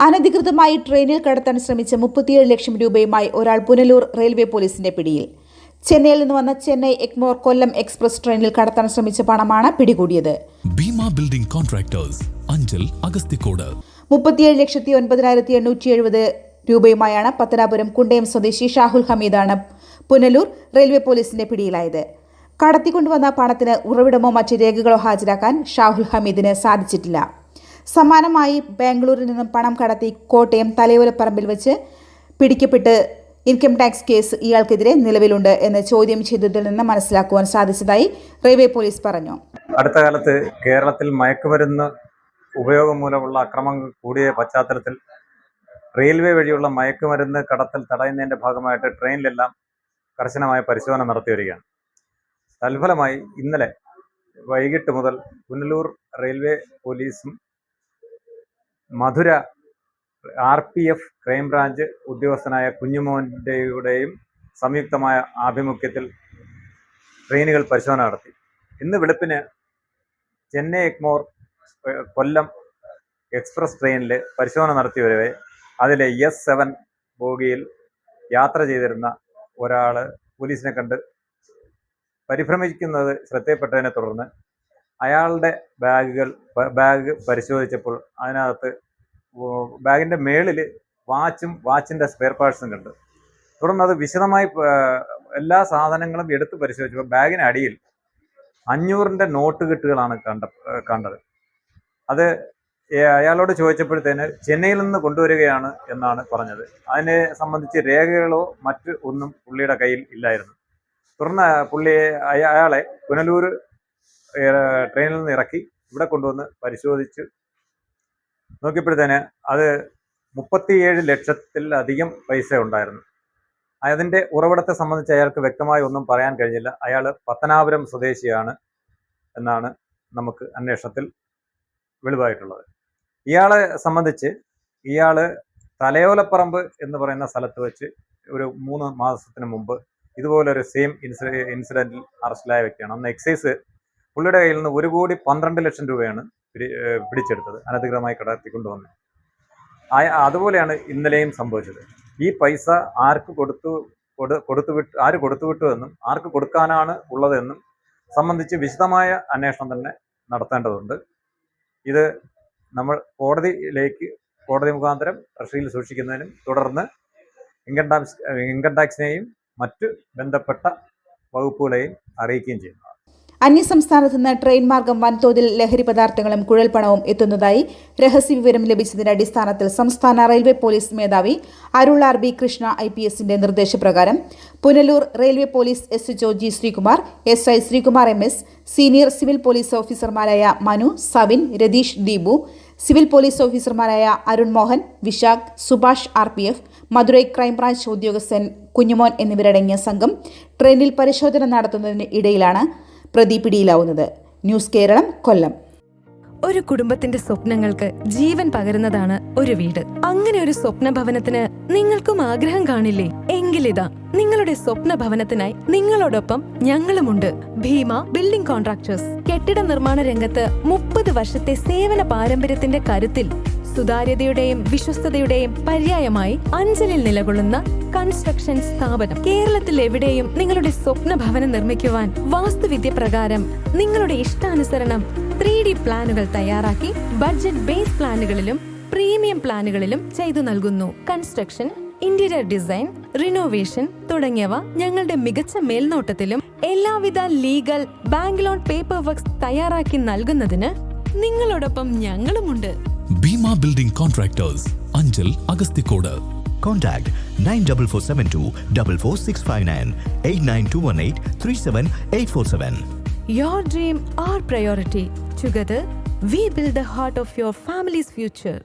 അനധികൃതമായി ട്രെയിനിൽ കടത്താൻ ശ്രമിച്ച 37 ലക്ഷം രൂപയുമായി ഒരാൾ പുനലൂർ റെയിൽവേ പോലീസിന്റെ പിടിയിൽ. ചെന്നൈയിൽ നിന്ന് വന്ന ചെന്നൈ എഗ്മോർ കൊല്ലം എക്സ്പ്രസ് ട്രെയിനിൽ കടത്താൻ ശ്രമിച്ച പണമാണ് പിടികൂടിയത്. Bheema building contractors, Anchal, Agasthikode. 37,09,870 രൂപയുമായാണ് പത്തനാപുരം കുണ്ടയം സ്വദേശി ഷാഹുൽ ഹമീദാണ് പുനലൂർ റെയിൽവേ പോലീസിന്റെ പിടിയിലായത്. കടത്തിക്കൊണ്ടുവന്ന പണത്തിന് ഉറവിടമോ മറ്റ് രേഖകളോ ഹാജരാക്കാൻ ഷാഹുൽ ഹമീദിന് സാധിച്ചിട്ടില്ല. സമാനമായി ബാംഗ്ലൂരിൽ നിന്നും പണം കടത്തി കോട്ടയം തലയോലപ്പറമ്പിൽ വെച്ച് പിടിക്കപ്പെട്ട് ഇൻകം ടാക്സ് കേസ് ഇയാൾക്കെതിരെ നിലവിലുണ്ട് എന്ന് ചോദ്യം ചെയ്തതിൽ നിന്ന് മനസ്സിലാക്കുവാൻ സാധിച്ചതായി റെയിൽവേ പോലീസ് പറഞ്ഞു. അടുത്ത കാലത്ത് കേരളത്തിൽ മയക്കുമരുന്ന് ഉപയോഗം മൂലമുള്ള അക്രമങ്ങൾ കൂടിയ പശ്ചാത്തലത്തിൽ റെയിൽവേ വഴിയുള്ള മയക്കുമരുന്ന് കടത്തൽ തടയുന്നതിൻ്റെ ഭാഗമായിട്ട് ട്രെയിനിലെല്ലാം കർശനമായ പരിശോധന നടത്തി വരികയാണ്. തൽഫലമായി ഇന്നലെ വൈകിട്ട് മുതൽ പുനലൂർ റെയിൽവേ പോലീസും മധുര RPF ക്രൈംബ്രാഞ്ച് ഉദ്യോഗസ്ഥനായ കുഞ്ഞുമോൻ്റെയും സംയുക്തമായ ആഭിമുഖ്യത്തിൽ ട്രെയിനുകൾ പരിശോധന നടത്തി. ഇന്ന് വെളുപ്പിന് ചെന്നൈ എഗ്മോർ കൊല്ലം എക്സ്പ്രസ് ട്രെയിനിൽ പരിശോധന നടത്തി വരവെ അതിലെ S7 ബോഗിയിൽ യാത്ര ചെയ്തിരുന്ന ഒരാൾ പോലീസിനെ കണ്ട് പരിഭ്രമിക്കുന്നത് ശ്രദ്ധയിൽപ്പെട്ടതിനെ തുടർന്ന് അയാളുടെ ബാഗ് പരിശോധിച്ചപ്പോൾ അതിനകത്ത് ബാഗിൻ്റെ മേളിൽ വാച്ചിൻ്റെ സ്പെയർ പാർട്സും കണ്ടു. തുടർന്ന് അത് വിശദമായി എല്ലാ സാധനങ്ങളും എടുത്ത് പരിശോധിച്ചപ്പോൾ ബാഗിന് അടിയിൽ 500-ന്റെ നോട്ട് കെട്ടുകളാണ് കണ്ടത്. അത് അയാളോട് ചോദിച്ചപ്പോഴത്തേന് ചെന്നൈയിൽ നിന്ന് കൊണ്ടുവരികയാണ് എന്നാണ് പറഞ്ഞത്. അതിനെ സംബന്ധിച്ച് രേഖകളോ മറ്റ് ഒന്നും പുള്ളിയുടെ കയ്യിൽ ഇല്ലായിരുന്നു. തുടർന്ന് അയാളെ പുനലൂർ ട്രെയിനിൽ നിന്ന് ഇറക്കി ഇവിടെ കൊണ്ടുവന്ന് പരിശോധിച്ച് നോക്കിയപ്പോഴത്തേന് അത് 37 ലക്ഷത്തിലധികം പൈസ ഉണ്ടായിരുന്നു. അതിൻ്റെ ഉറവിടത്തെ സംബന്ധിച്ച് അയാൾക്ക് വ്യക്തമായി ഒന്നും പറയാൻ കഴിഞ്ഞില്ല. അയാൾ പത്തനാപുരം സ്വദേശിയാണ് എന്നാണ് നമുക്ക് അന്വേഷണത്തിൽ വെളിവായിട്ടുള്ളത്. ഇയാളെ സംബന്ധിച്ച് ഇയാൾ തലയോലപ്പറമ്പ് എന്ന് പറയുന്ന സ്ഥലത്ത് വെച്ച് ഒരു 3 മാസത്തിന് മുമ്പ് ഇതുപോലൊരു സെയിം ഇൻസിഡൻറ്റിൽ അറസ്റ്റിലായ വ്യക്തിയാണ്. അന്ന് എക്സൈസ് പുള്ളിയുടെ കയ്യിൽ നിന്ന് 1,12 ലക്ഷം രൂപയാണ് പിടിച്ചെടുത്തത്, അനധികൃതമായി കടത്തിക്കൊണ്ടുവന്നത്. അതുപോലെയാണ് ഇന്നലെയും സംഭവിച്ചത്. ഈ പൈസ ആര് കൊടുത്തുവിട്ടു എന്നും ആർക്ക് കൊടുക്കാനാണ് ഉള്ളതെന്നും സംബന്ധിച്ച് വിശദമായ അന്വേഷണം തന്നെ നടത്തേണ്ടതുണ്ട്. ഇത് നമ്മൾ കോടതി മുഖാന്തരം ട്രഷറിയിൽ സൂക്ഷിക്കുന്നതിനും തുടർന്ന് ഇൻകം ടാക്സിനെയും മറ്റ് ബന്ധപ്പെട്ട വകുപ്പുകളെയും അറിയിക്കുകയും ചെയ്യുന്നു. അന്യസംസ്ഥാനത്ത് നിന്ന് ട്രെയിൻ മാർഗം വൻതോതിൽ ലഹരി പദാർത്ഥങ്ങളും കുഴൽപ്പണവും എത്തുന്നതായി രഹസ്യവിവരം ലഭിച്ചതിന്റെ അടിസ്ഥാനത്തിൽ സംസ്ഥാന റെയിൽവേ പോലീസ് മേധാവി അരുൾ RB കൃഷ്ണ IPSന്റെ നിർദ്ദേശപ്രകാരം Punalur railway police SHO G Sreekumar, SI Sreekumar MS, senior civil police ഓഫീസർമാരായ മനു, സവിൻ, രതീഷ്, ദീപു, സിവിൽ പോലീസ് ഓഫീസർമാരായ അരുൺ മോഹൻ, വിശാഖ്, സുഭാഷ് RPF, മധുരൈ ക്രൈംബ്രാഞ്ച് ഉദ്യോഗസ്ഥൻ കുഞ്ഞുമോൻ എന്നിവരടങ്ങിയ സംഘം ട്രെയിനിൽ പരിശോധന നടത്തുന്നതിന് ഇടയിലാണ് പ്രതി പിടിയിലാവുന്നത്. ന്യൂസ് കേരളം, കൊല്ലം. ഒരു കുടുംബത്തിന്റെ സ്വപ്നങ്ങൾക്ക് ജീവൻ പകരുന്നതാണ് ഒരു വീട്. അങ്ങനെ ഒരു സ്വപ്ന ഭവനത്തിന് നിങ്ങൾക്കും ആഗ്രഹം കാണില്ലേ? എങ്കിലിതാ നിങ്ങളുടെ സ്വപ്ന ഭവനത്തിനായി നിങ്ങളോടൊപ്പം ഞങ്ങളുമുണ്ട്. Bhima building contractors. കെട്ടിട നിർമ്മാണ രംഗത്ത് 30 വർഷത്തെ സേവന പാരമ്പര്യത്തിന്റെ കരുത്തിൽ സുതാര്യതയുടെയും വിശ്വസ്തതയുടെയും പര്യായമായി അഞ്ചലിൽ നിലകൊള്ളുന്ന കൺസ്ട്രക്ഷൻ സ്ഥാപനം. കേരളത്തിൽ എവിടെയും നിങ്ങളുടെ സ്വപ്ന ഭവനം നിർമ്മിക്കുവാൻ വാസ്തുവിദ്യ പ്രകാരം നിങ്ങളുടെ ഇഷ്ടാനുസരണം 3D പ്ലാനുകൾ തയ്യാറാക്കി ബഡ്ജറ്റ് ബേസ് പ്ലാനുകളിലും പ്രീമിയം പ്ലാനുകളിലും ചെയ്തു നൽകുന്നു. കൺസ്ട്രക്ഷൻ, ഇന്റീരിയർ ഡിസൈൻ, റിനോവേഷൻ തുടങ്ങിയവ ഞങ്ങളുടെ മികച്ച മേൽനോട്ടത്തിലും എല്ലാവിധ legal bank loan paper works തയ്യാറാക്കി നൽകുന്നതിന് നിങ്ങളോടൊപ്പം ഞങ്ങളുമുണ്ട്. Bhima building contractors, Anchal, Agasthikode. Contact 94472 44659 89218 37847. Your dream, our priority. Together, we build the heart of your family's future.